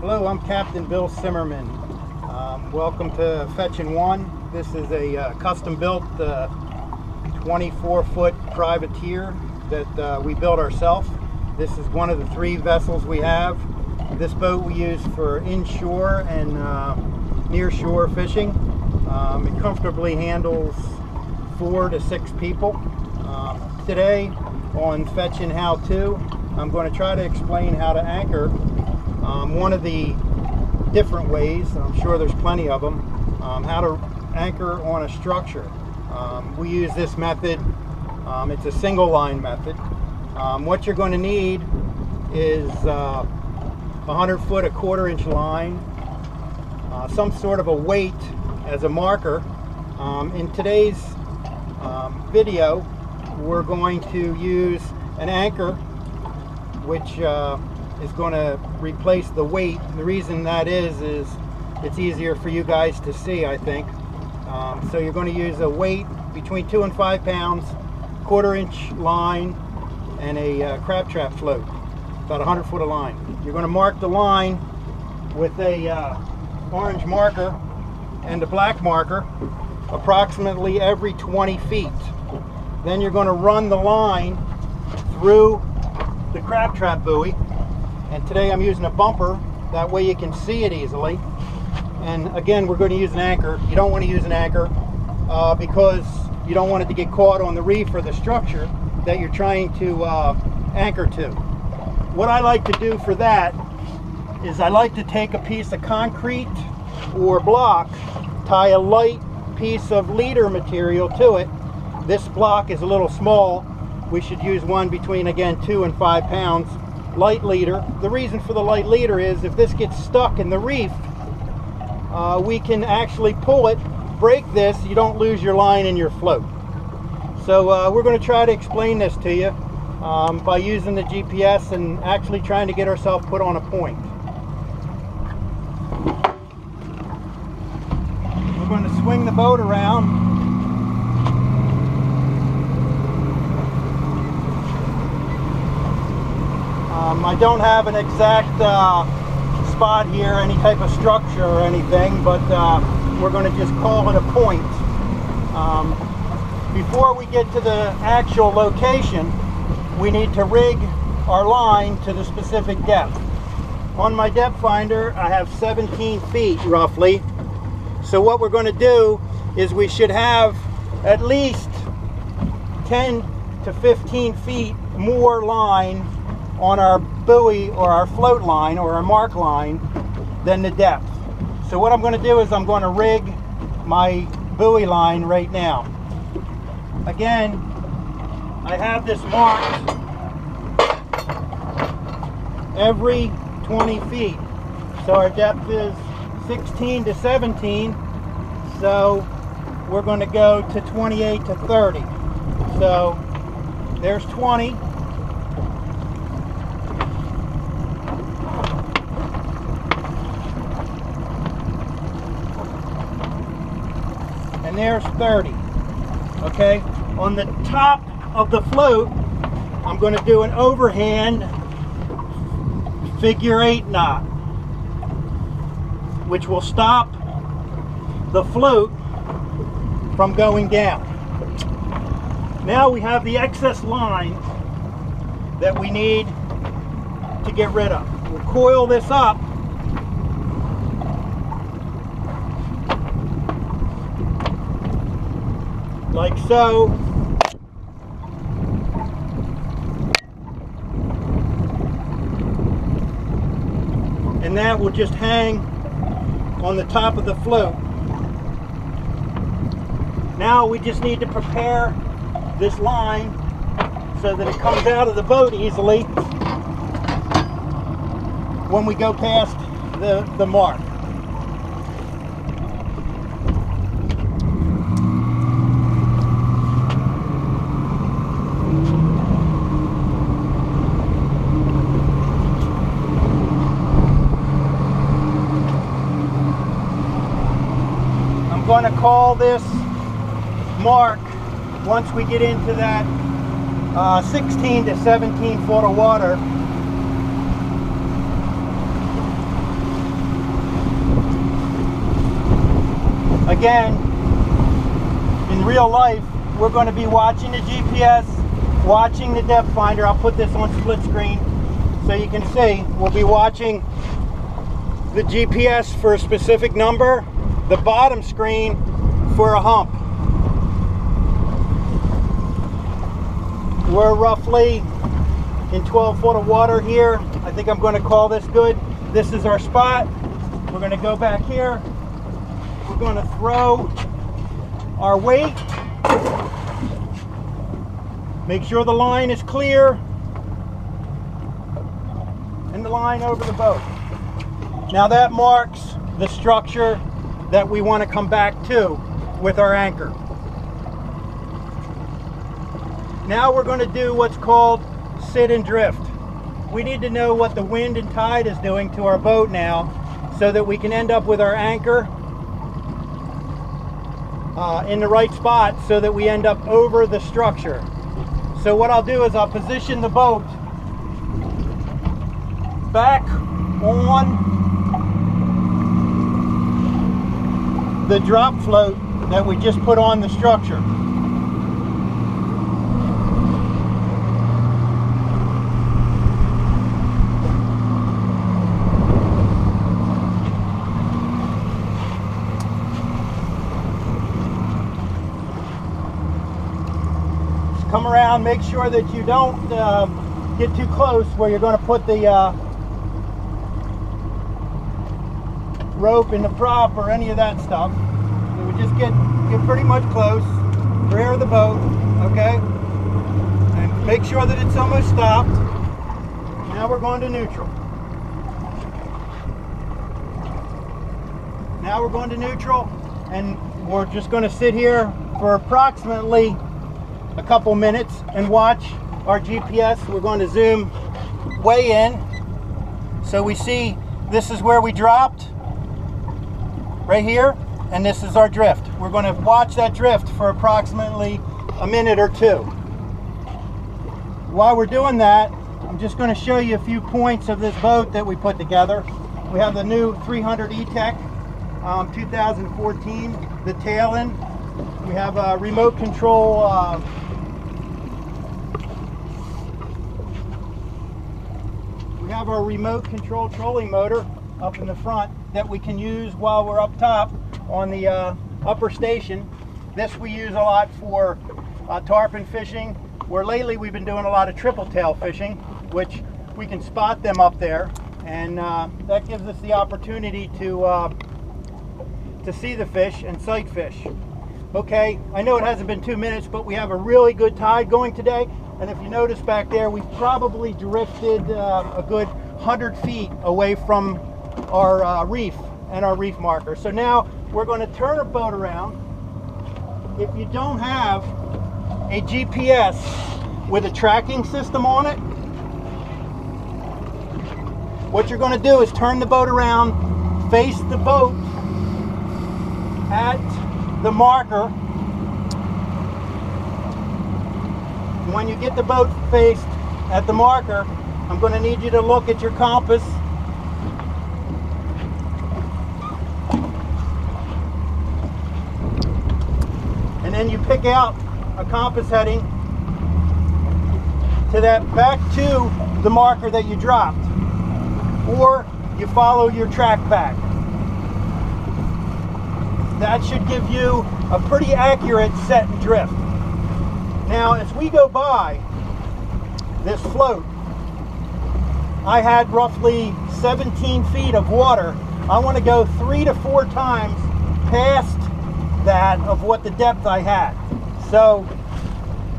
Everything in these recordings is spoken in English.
Hello, I'm Captain Bill Simmerman. Welcome to Fetchin 1. This is a custom-built 24-foot privateer that we built ourselves. This is one of the 3 vessels we have. This boat we use for inshore and near-shore fishing. It comfortably handles 4 to 6 people. Today on Fetchin How To, I'm going to try to explain how to anchor. One of the different ways, I'm sure there's plenty of them, how to anchor on a structure. We use this method. It's a single line method. What you're going to need is 100 foot, a 1/4 inch line, some sort of a weight as a marker. In today's video, we're going to use an anchor which is going to replace the weight. The reason that is it's easier for you guys to see, I think. So you're going to use a weight between 2 and 5 pounds, 1/4 inch line, and a crab trap float, about 100 foot of line. You're going to mark the line with a orange marker and a black marker approximately every 20 feet. Then you're going to run the line through the crab trap buoy, and today I'm using a bumper, that way you can see it easily. And again, we're going to use an anchor. You don't want to use an anchor because you don't want it to get caught on the reef or the structure that you're trying to anchor to. What I like to do for that is I like to take a piece of concrete or block, tie a light piece of leader material to it. This block is a little small. We should use one between, again, 2 and 5 pounds. Light leader. The reason for the light leader is if this gets stuck in the reef, we can actually pull it, break this, you don't lose your line and your float. So we're going to try to explain this to you by using the GPS and actually trying to get ourselves put on a point. We're going to swing the boat around. I don't have an exact spot here, any type of structure or anything, but we're going to just call it a point. Before we get to the actual location, we need to rig our line to the specific depth. On my depth finder, I have 17 feet roughly. So what we're going to do is we should have at least 10 to 15 feet more line on our buoy or our float line or our mark line than the depth. So what I'm going to do is I'm going to rig my buoy line right now. Again, I have this marked every 20 feet. So our depth is 16 to 17. So we're going to go to 28 to 30. So there's 20. And there's 30. Okay, on the top of the float, I'm going to do an overhand figure 8 knot, which will stop the float from going down. Now we have the excess line that we need to get rid of. We'll coil this up. Like so. And that will just hang on the top of the float. Now we just need to prepare this line so that it comes out of the boat easily when we go past the mark. I'm going to call this mark once we get into that 16 to 17 foot of water. Again, in real life, we're going to be watching the GPS, watching the depth finder. I'll put this on split screen so you can see. We'll be watching the GPS for a specific number, the bottom screen for a hump. We're roughly in 12 foot of water here. I think I'm going to call this good. This is our spot. We're going to go back here. We're going to throw our weight. Make sure the line is clear. And the line over the boat. Now that marks the structure that we want to come back to with our anchor. Now we're going to do what's called sit and drift. We need to know what the wind and tide is doing to our boat now so that we can end up with our anchor in the right spot so that we end up over the structure. So what I'll do is I'll position the boat back on the drop float that we just put on the structure. Come around, make sure that you don't get too close where you're going to put the rope in the prop or any of that stuff. So we just get pretty much close, rear of the boat, okay? And make sure that it's almost stopped. Now we're going to neutral. Now we're going to neutral, and we're just going to sit here for approximately a couple minutes and watch our GPS. We're going to zoom way in so we see this is where we dropped right here, and this is our drift. We're going to watch that drift for approximately a minute or two. While we're doing that, I'm just going to show you a few points of this boat that we put together. We have the new 300 E-Tech 2014, the tail end. We have a remote control our remote control trolling motor up in the front that we can use while we're up top on the upper station. This we use a lot for tarpon fishing, where lately we've been doing a lot of triple tail fishing, which we can spot them up there, and that gives us the opportunity to see the fish and sight fish. Okay, I know it hasn't been 2 minutes, but we have a really good tide going today. And if you notice back there, we've probably drifted a good 100 feet away from our reef and our reef marker. So now we're going to turn our boat around. If you don't have a GPS with a tracking system on it, what you're going to do is turn the boat around, face the boat at the marker. When you get the boat faced at the marker, I'm going to need you to look at your compass. And then you pick out a compass heading to that, back to the marker that you dropped, or you follow your track back. That should give you a pretty accurate set and drift. Now, as we go by this float, I had roughly 17 feet of water. I want to go 3 to 4 times past that of what the depth I had. So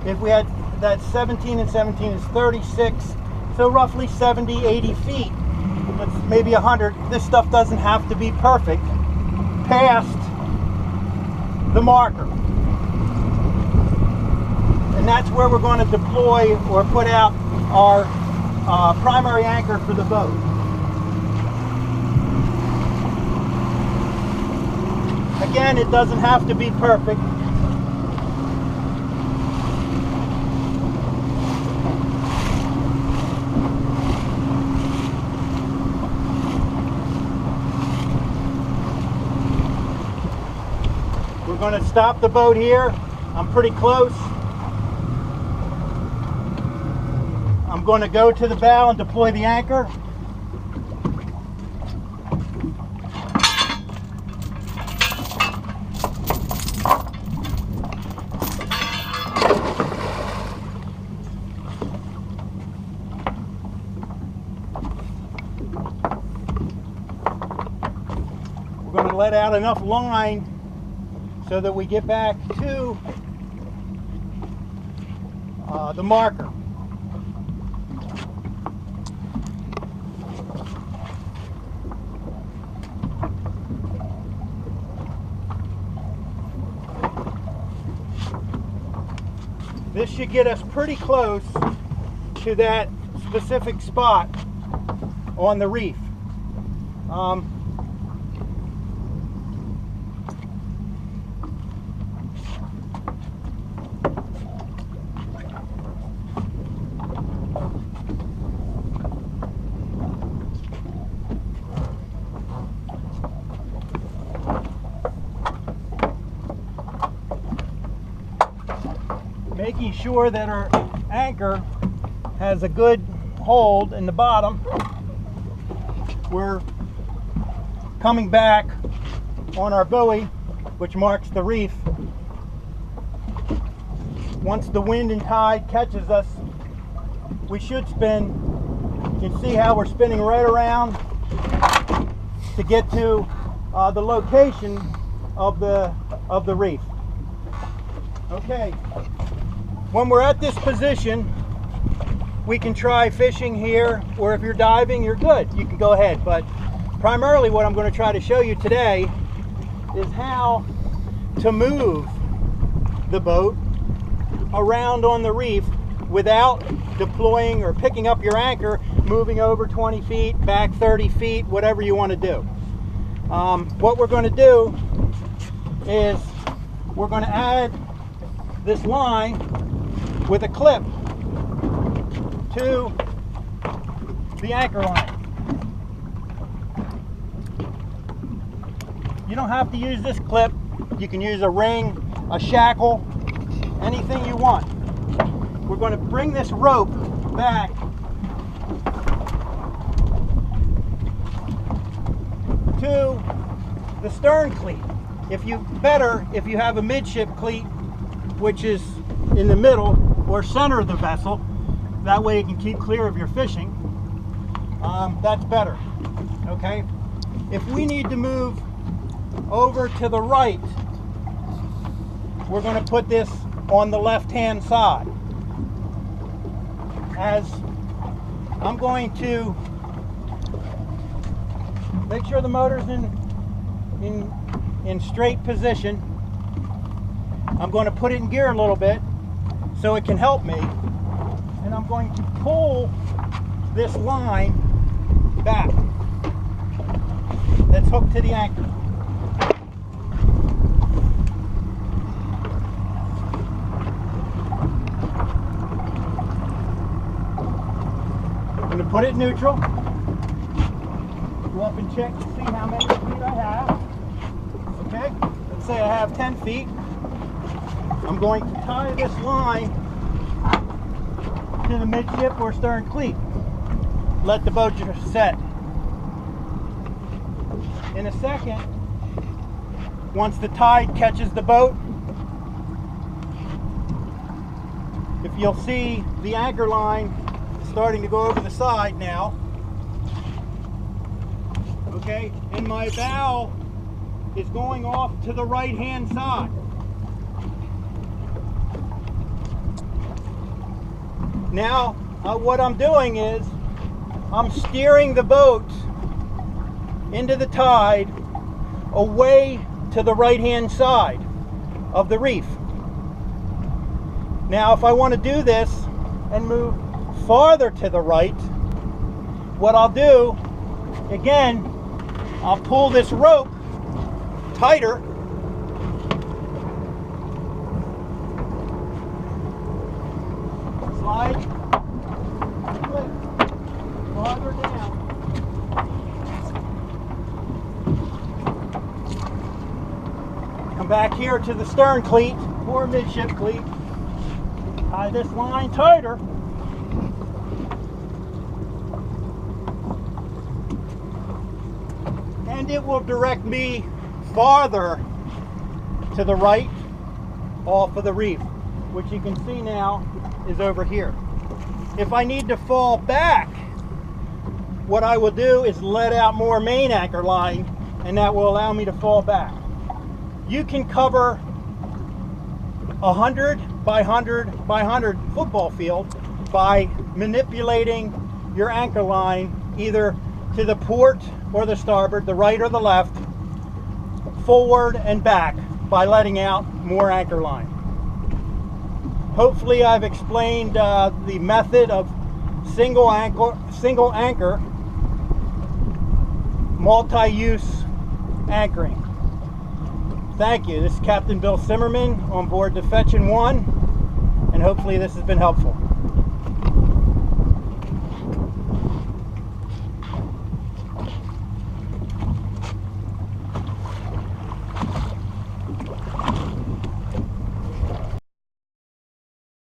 if we had that 17 and 17 is 36, so roughly 70, 80 feet, maybe 100. This stuff doesn't have to be perfect past the marker. And that's where we're going to deploy or put out our primary anchor for the boat. Again, it doesn't have to be perfect. going to stop the boat here. I'm pretty close. I'm going to go to the bow and deploy the anchor. We're going to let out enough line so that we get back to the marker. This should get us pretty close to that specific spot on the reef. Making sure that our anchor has a good hold in the bottom. We're coming back on our buoy, which marks the reef. Once the wind and tide catches us, we should spin. You can see how we're spinning right around to get to the location of the reef. Okay. When we're at this position, we can try fishing here, or if you're diving, you're good. You can go ahead. But primarily what I'm going to try to show you today is how to move the boat around on the reef without deploying or picking up your anchor, moving over 20 feet, back 30 feet, whatever you want to do. What we're going to do is we're going to add this line with a clip to the anchor line. You don't have to use this clip. You can use a ring, a shackle, anything you want. We're going to bring this rope back to the stern cleat. If you have a midship cleat, which is in the middle or center of the vessel, that way you can keep clear of your fishing. That's better. Okay, if we need to move over to the right, we're going to put this on the left hand side. As I'm going to make sure the motor's in straight position, I'm going to put it in gear a little bit so it can help me, and I'm going to pull this line back that's hooked to the anchor. I'm going to put it neutral, go up and check to see how many feet I have. Okay, let's say I have 10 feet. I'm going to tie this line to the midship or stern cleat. Let the boat just set. In a second, once the tide catches the boat, if you'll see the anchor line is starting to go over the side now. Okay, and my bow is going off to the right hand side. Now, what I'm doing is I'm steering the boat into the tide away to the right hand side of the reef. Now, if I want to do this and move farther to the right, what I'll do, again, I'll pull this rope tighter, slide, click, farther down. Come back here to the stern cleat or midship cleat. Tie this line tighter. And it will direct me farther to the right off of the reef, which you can see now is over here. If I need to fall back, what I will do is let out more main anchor line, and that will allow me to fall back. You can cover 100 by 100 by 100 football field by manipulating your anchor line either to the port or the starboard, the right or the left, forward and back by letting out more anchor line. Hopefully I've explained the method of single anchor, multi-use anchoring. Thank you. This is Captain Bill Simmerman on board the Fetchin 1, and hopefully this has been helpful.